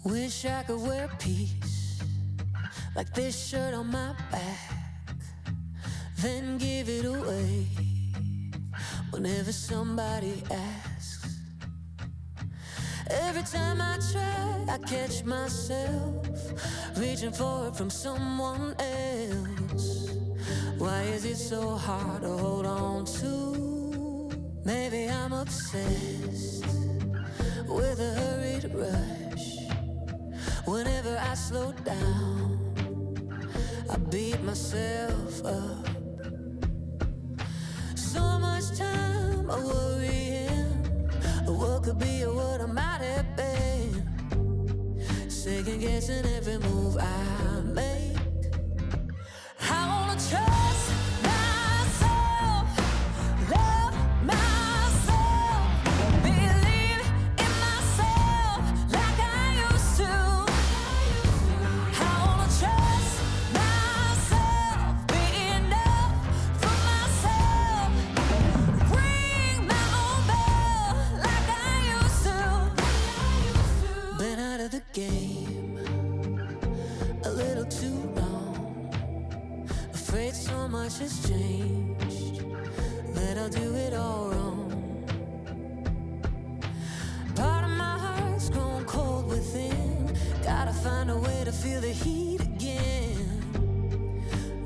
Wish I could wear peace like this shirt on my back, then give it away whenever somebody asks. Every time I try, I catch myself reaching for it from someone else. Why is it so hard to hold on to? Maybe I'm obsessed with a hurried rush. Whenever I slow down, I beat myself up. So much time worrying what could be or what I might have been, second guessing every move I make. I wanna trust myself, love myself, believe in myself like I used to. I wanna trust myself, be enough for myself, ring my own bell like I used to. Been out of the game a little too long, afraid so much has changed that I'll do it all wrong. Part of my heart's grown cold within, gotta find a way to feel the heat again,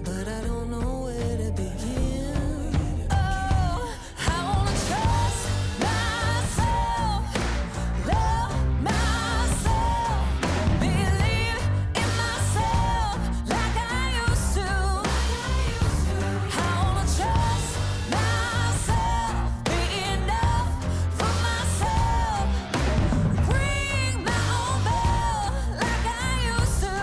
but I don't know where to begin. Oh, I wanna trust myself, love myself, believe in myself like I used to. I wanna trust myself, be enough for myself, ring my own bell like I used to.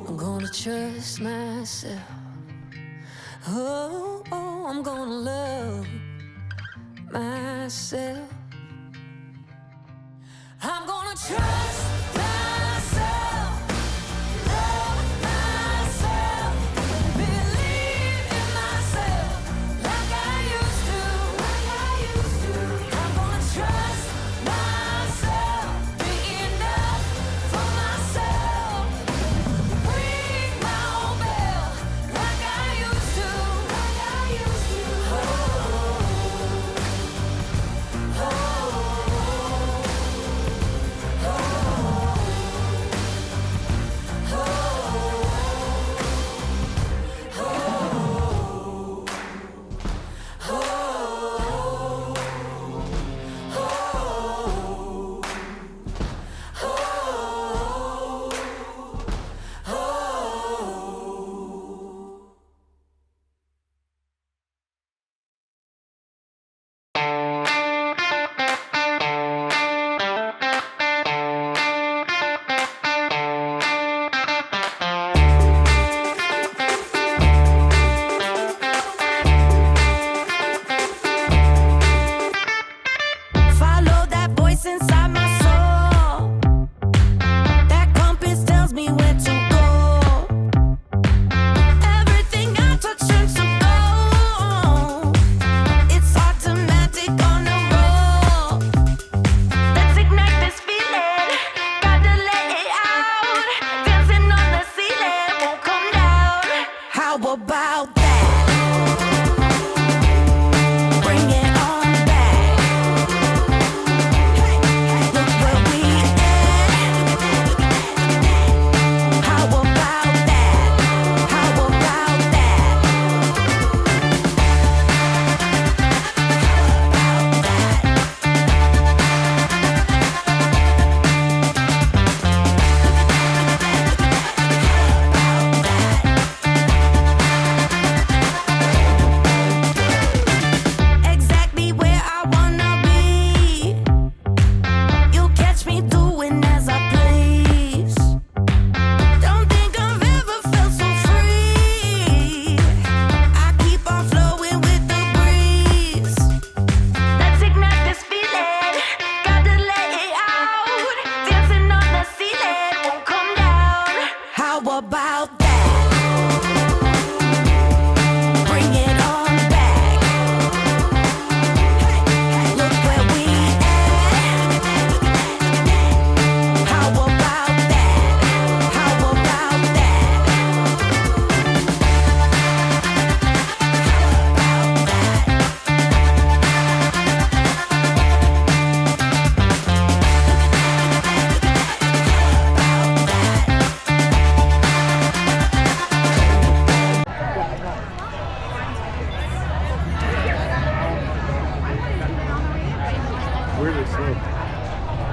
I'm gonna trust myself. Oh, I'm gonna love myself. I'm gonna trust myself, love myself, believe in myself like I used to. I'm gonna trust myself, be enough for myself, ring my own bell like I used to. Oh, oh, oh.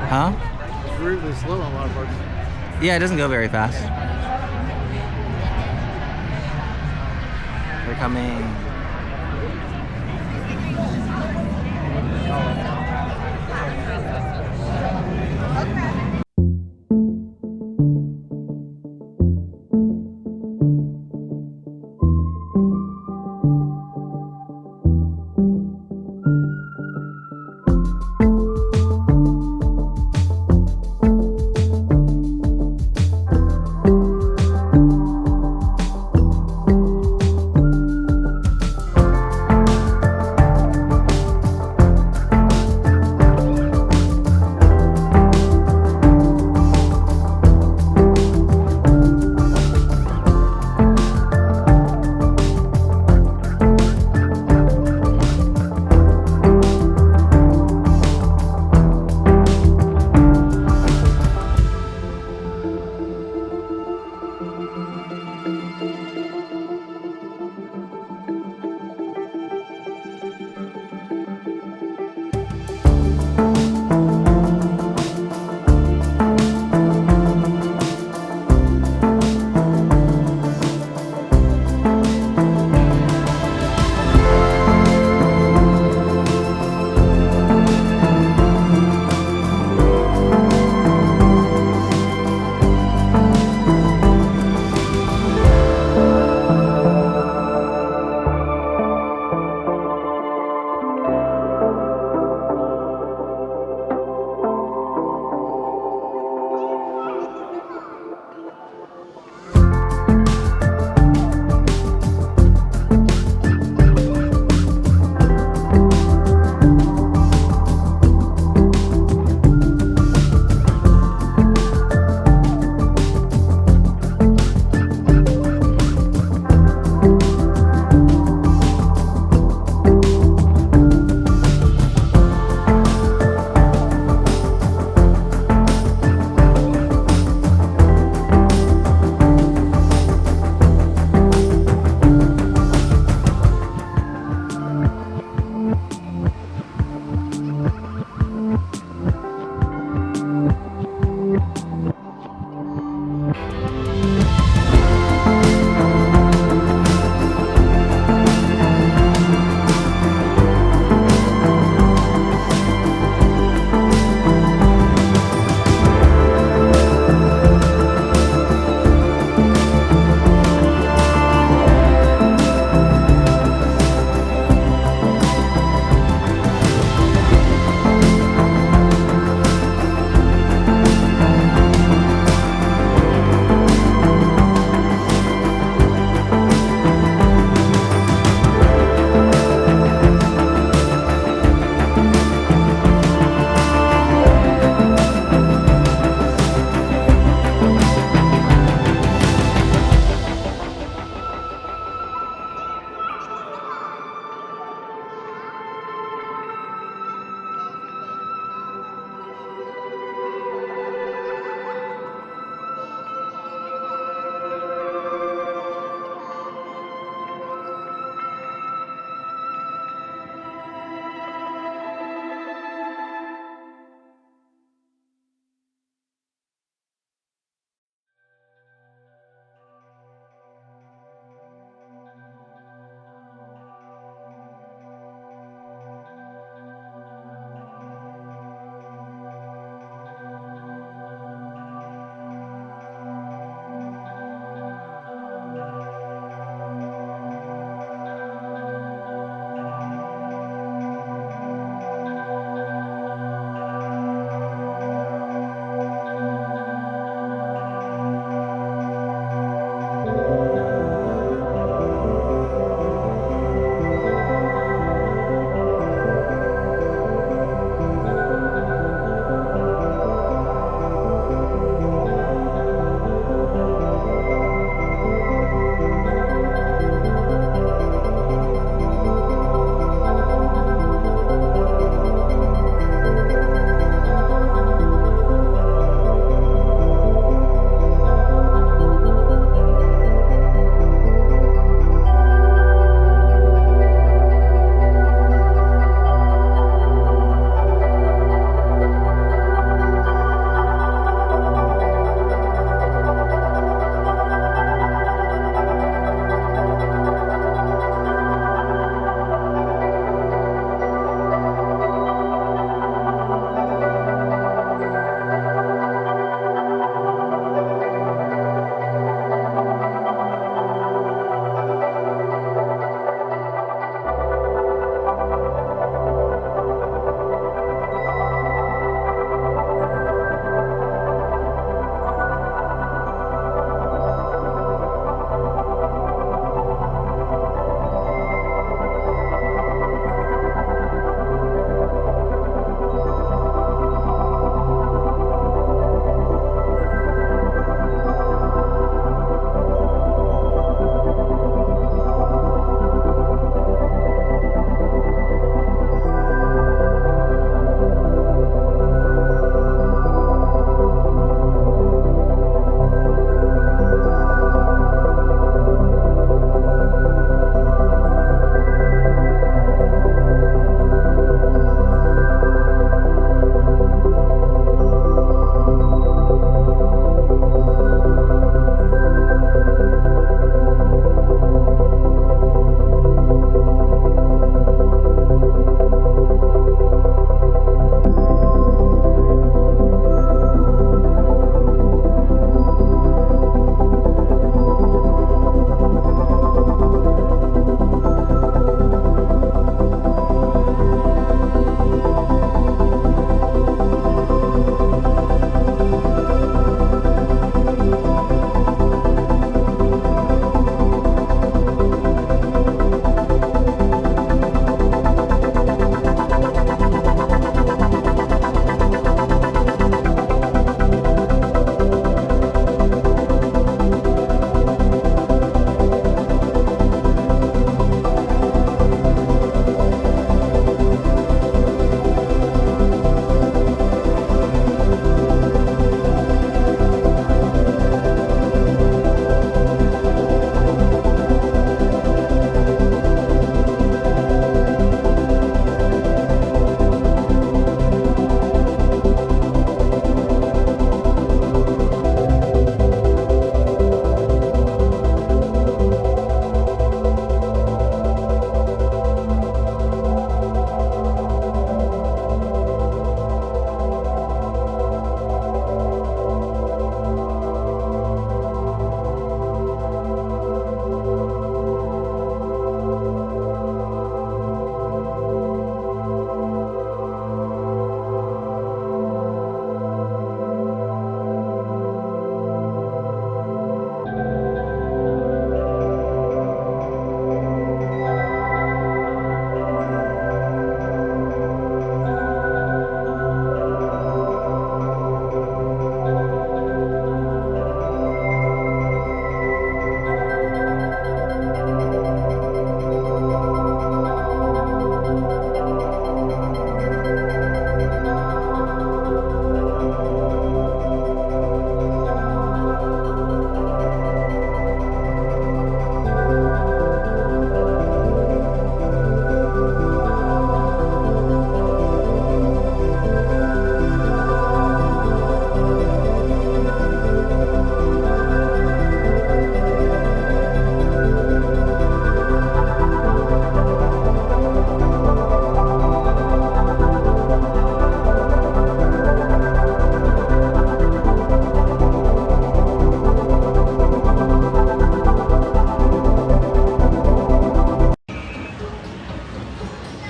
Huh? It's really slow on a lot of parts. Yeah, it doesn't go very fast. They're coming.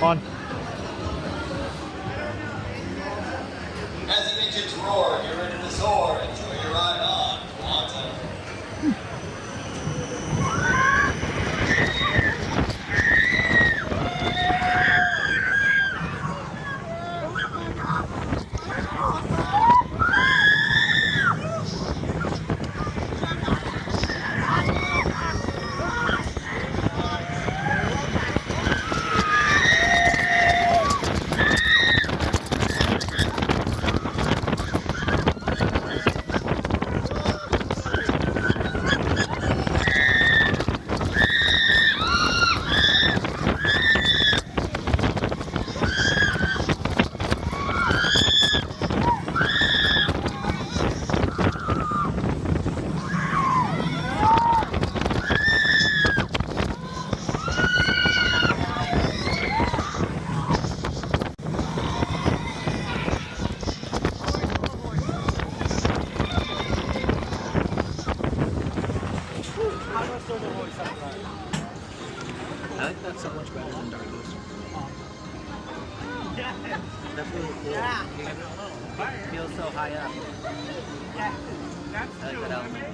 On. As the engines roar, you're ready to soar. Enjoy your ride on Quantum. I like that so much better than Dark Coaster. That's really cool. Yeah. It feels so high up. I like that element.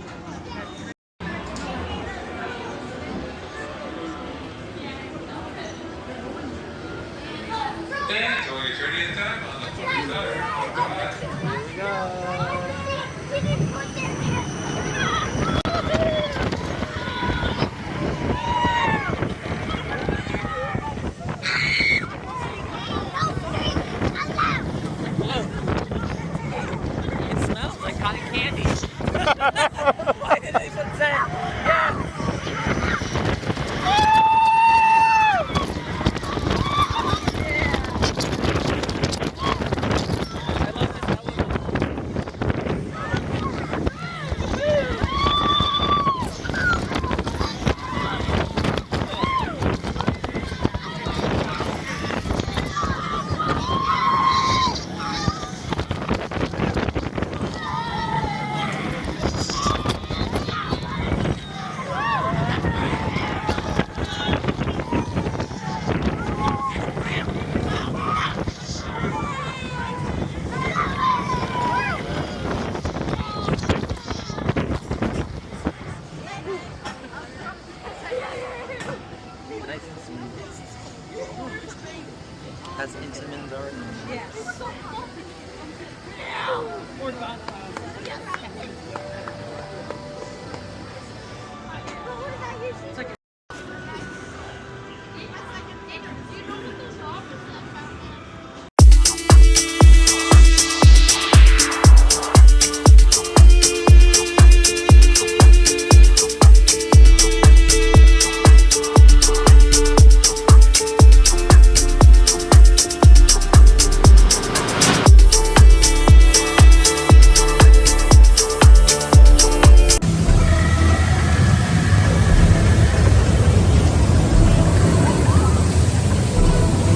Enjoy your journey in time on the 23rd. Here we go. It smells like cotton candy. Why did they put that? Yeah. Nice and smooth. Has Intamin's already? Yes.